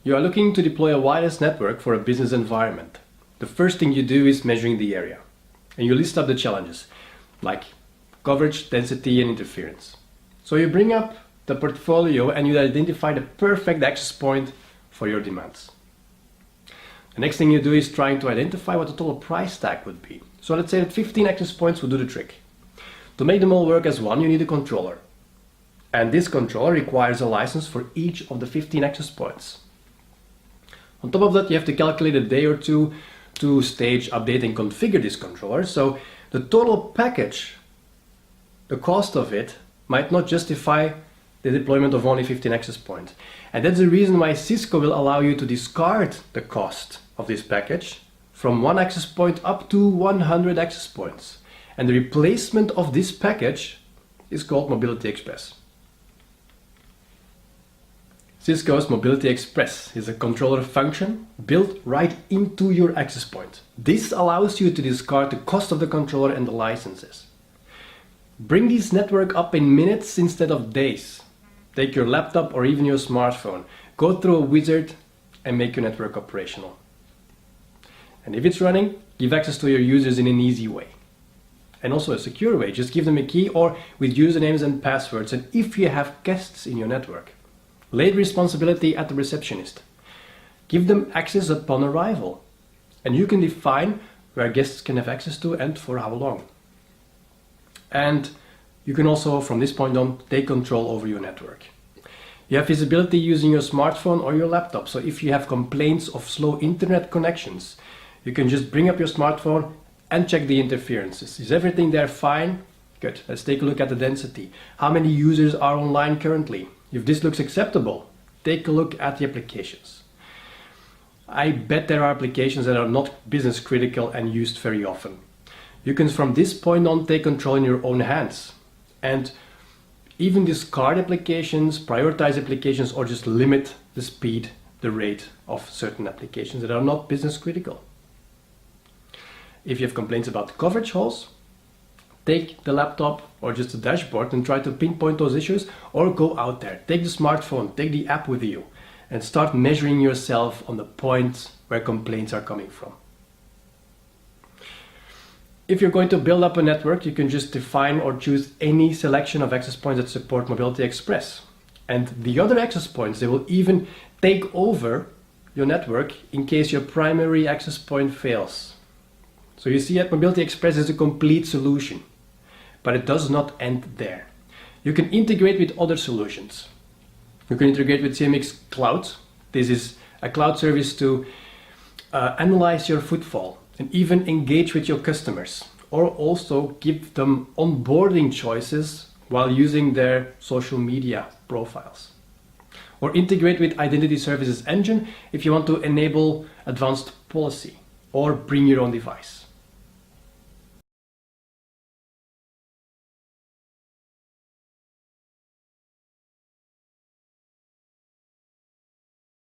You are looking to deploy a wireless network for a business environment. The first thing you do is measuring the area. And you list up the challenges, like coverage, density, and interference. So you bring up the portfolio and you identify the perfect access point for your demands. The next thing you do is trying to identify what the total price tag would be. So let's say that 15 access points would do the trick. To make them all work as one, you need a controller. And this controller requires a license for each of the 15 access points. On top of that, you have to calculate a day or two to stage, update, and configure this controller. So the total package, the cost of it, might not justify the deployment of only 15 access points. And that's the reason why Cisco will allow you to discard the cost of this package from 1 access point up to 100 access points. And the replacement of this package is called Mobility Express. Cisco's Mobility Express is a controller function built right into your access point. This allows you to discard the cost of the controller and the licenses. Bring this network up in minutes instead of days. Take your laptop or even your smartphone, go through a wizard and make your network operational. And if it's running, give access to your users in an easy way. And also a secure way, just give them a key or with usernames and passwords. And if you have guests in your network, lay the responsibility at the receptionist. Give them access upon arrival. And you can define where guests can have access to and for how long. And you can also, from this point on, take control over your network. You have visibility using your smartphone or your laptop. So if you have complaints of slow internet connections, you can just bring up your smartphone and check the interferences. Is everything there fine? Good. Let's take a look at the density. How many users are online currently? If this looks acceptable, take a look at the applications. I bet there are applications that are not business critical and used very often. You can from this point on take control in your own hands and even discard applications, prioritize applications, or just limit the speed, the rate of certain applications that are not business critical. If you have complaints about coverage holes, take the laptop or just the dashboard and try to pinpoint those issues, or go out there, take the smartphone, take the app with you and start measuring yourself on the points where complaints are coming from. If you're going to build up a network, you can just define or choose any selection of access points that support Mobility Express. And the other access points, they will even take over your network in case your primary access point fails. So you see that Mobility Express is a complete solution, but it does not end there. You can integrate with other solutions. You can integrate with CMX Cloud. This is a cloud service to analyze your footfall and even engage with your customers, or also give them onboarding choices while using their social media profiles. Or integrate with Identity Services Engine if you want to enable advanced policy or bring your own device.